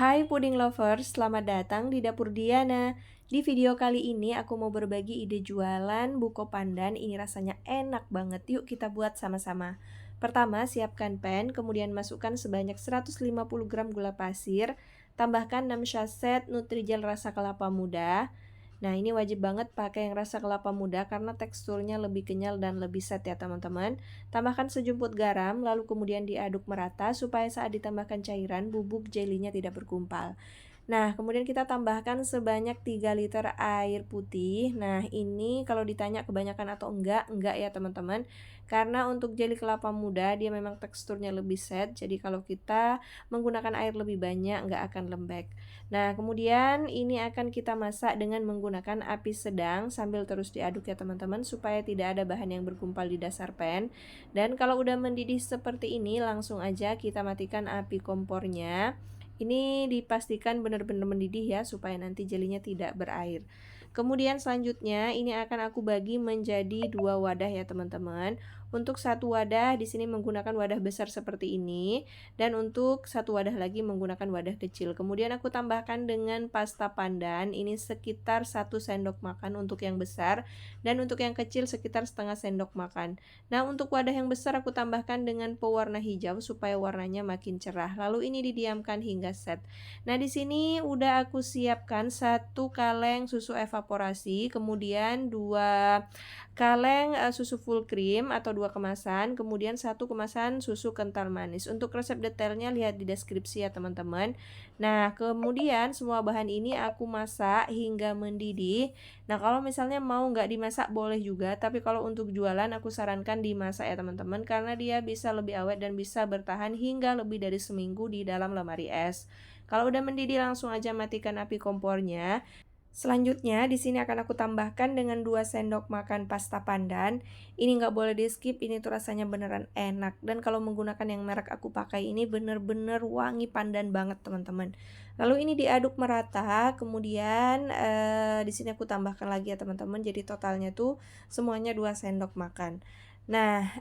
Hai puding lovers, selamat datang di Dapur Diana. Di video kali ini aku mau berbagi ide jualan buko pandan. Ini rasanya enak banget. Yuk kita buat sama-sama. Pertama, siapkan pan, kemudian masukkan sebanyak 150 gram gula pasir, tambahkan 6 saset Nutrijel rasa kelapa muda. Nah, ini wajib banget pakai yang rasa kelapa muda karena teksturnya lebih kenyal dan lebih set ya teman-teman. Tambahkan sejumput garam, lalu kemudian diaduk merata supaya saat ditambahkan cairan, bubuk jelinya tidak bergumpal. Nah, kemudian kita tambahkan sebanyak 3 liter air putih. Nah, ini kalau ditanya kebanyakan atau enggak ya teman-teman. Karena untuk jeli kelapa muda dia memang teksturnya lebih set. Jadi kalau kita menggunakan air lebih banyak enggak akan lembek. Nah, kemudian ini akan kita masak dengan menggunakan api sedang sambil terus diaduk ya teman-teman supaya tidak ada bahan yang bergumpal di dasar pan. Dan kalau udah mendidih seperti ini, langsung aja kita matikan api kompornya. Ini dipastikan benar-benar mendidih ya supaya nanti jelinya tidak berair. Kemudian selanjutnya ini akan aku bagi menjadi 2 wadah ya teman-teman. Untuk satu wadah di sini menggunakan wadah besar seperti ini dan untuk satu wadah lagi menggunakan wadah kecil. Kemudian aku tambahkan dengan pasta pandan. Ini sekitar 1 sendok makan untuk yang besar dan untuk yang kecil sekitar setengah sendok makan. Nah, untuk wadah yang besar aku tambahkan dengan pewarna hijau supaya warnanya makin cerah. Lalu ini didiamkan hingga set. Nah, di sini udah aku siapkan 1 kaleng susu evaporasi, kemudian 2 kaleng susu full cream atau 2 kemasan, kemudian 1 kemasan susu kental manis. Untuk resep detailnya lihat di deskripsi ya teman-teman. Nah, kemudian semua bahan ini aku masak hingga mendidih. Nah, kalau misalnya mau nggak dimasak boleh juga, tapi kalau untuk jualan aku sarankan dimasak ya teman-teman karena dia bisa lebih awet dan bisa bertahan hingga lebih dari seminggu di dalam lemari es. Kalau udah mendidih langsung aja matikan api kompornya. Selanjutnya di sini akan aku tambahkan dengan 2 sendok makan pasta pandan. Ini nggak boleh di skip, ini tuh rasanya beneran enak. Dan kalau menggunakan yang merek aku pakai ini bener-bener wangi pandan banget teman-teman. Lalu ini diaduk merata, kemudian di sini aku tambahkan lagi ya teman-teman. Jadi totalnya tuh semuanya 2 sendok makan. Nah,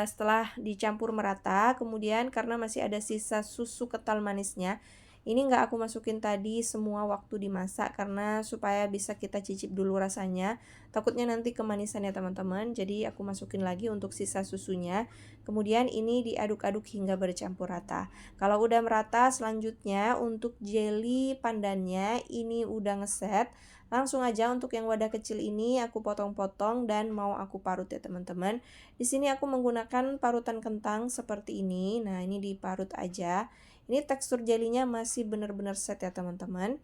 setelah dicampur merata, kemudian karena masih ada sisa susu kental manisnya, ini nggak aku masukin tadi semua waktu dimasak karena supaya bisa kita cicip dulu rasanya. Takutnya nanti kemanisan ya teman-teman. Jadi aku masukin lagi untuk sisa susunya. Kemudian ini diaduk-aduk hingga bercampur rata. Kalau udah merata, selanjutnya untuk jelly pandannya ini udah ngeset. Langsung aja untuk yang wadah kecil ini aku potong-potong dan mau aku parut ya teman-teman. Di sini aku menggunakan parutan kentang seperti ini. Nah, ini diparut aja. Ini tekstur jelinya masih benar-benar set ya teman-teman.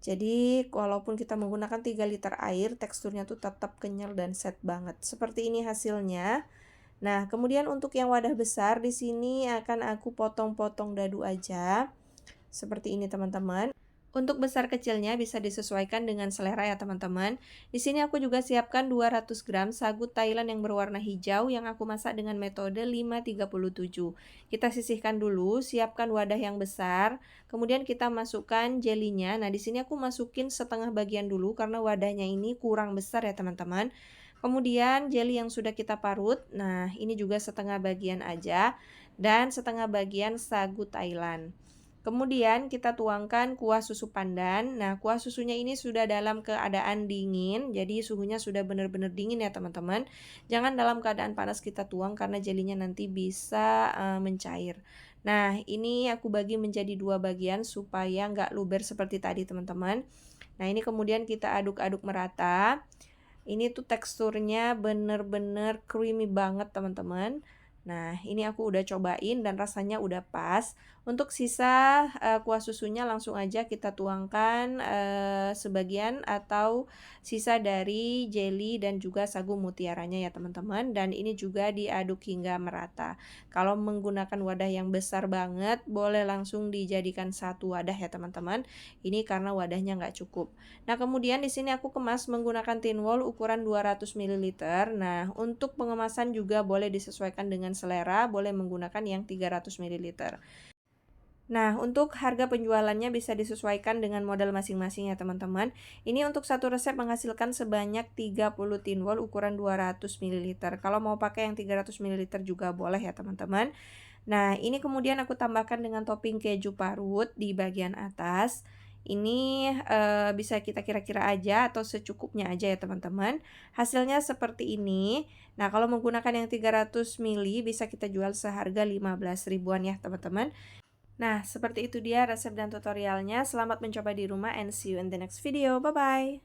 Jadi walaupun kita menggunakan 3 liter air, teksturnya tuh tetap kenyal dan set banget. Seperti ini hasilnya. Nah, kemudian untuk yang wadah besar di sini akan aku potong-potong dadu aja. Seperti ini teman-teman. Untuk besar kecilnya bisa disesuaikan dengan selera ya teman-teman. Di sini aku juga siapkan 200 gram sagu Thailand yang berwarna hijau yang aku masak dengan metode 537. Kita sisihkan dulu, siapkan wadah yang besar, kemudian kita masukkan jelinya. Nah, di sini aku masukin setengah bagian dulu karena wadahnya ini kurang besar ya teman-teman. Kemudian jeli yang sudah kita parut, nah ini juga setengah bagian aja dan setengah bagian sagu Thailand. Kemudian kita tuangkan kuah susu pandan. Nah, kuah susunya ini sudah dalam keadaan dingin, jadi suhunya sudah benar-benar dingin ya teman-teman. Jangan dalam keadaan panas kita tuang karena jelinya nanti bisa mencair. Nah, ini aku bagi menjadi 2 bagian supaya nggak luber seperti tadi teman-teman. Nah, ini kemudian kita aduk-aduk merata. Ini tuh teksturnya bener-bener creamy banget teman-teman. Nah, ini aku udah cobain dan rasanya udah pas. Untuk sisa kuah susunya langsung aja kita tuangkan sebagian atau sisa dari jelly dan juga sagu mutiaranya ya teman-teman. Dan ini juga diaduk hingga merata. Kalau menggunakan wadah yang besar banget, boleh langsung dijadikan satu wadah ya teman-teman. Ini karena wadahnya nggak cukup. Nah, kemudian di sini aku kemas menggunakan tin wall ukuran 200 ml. Nah, untuk pengemasan juga boleh disesuaikan dengan selera, boleh menggunakan yang 300 ml. Nah, untuk harga penjualannya bisa disesuaikan dengan modal masing-masing ya teman-teman. Ini untuk satu resep menghasilkan sebanyak 30 tin wall ukuran 200 ml. Kalau mau pakai yang 300 ml juga boleh ya teman-teman. Nah, ini kemudian aku tambahkan dengan topping keju parut di bagian atas. Ini, bisa kita kira-kira aja atau secukupnya aja ya teman-teman. Hasilnya seperti ini. Nah, kalau menggunakan yang 300 mili bisa kita jual seharga 15 ribuan ya teman-teman. Nah, seperti itu dia resep dan tutorialnya. Selamat mencoba di rumah and see you in the next video. Bye-bye.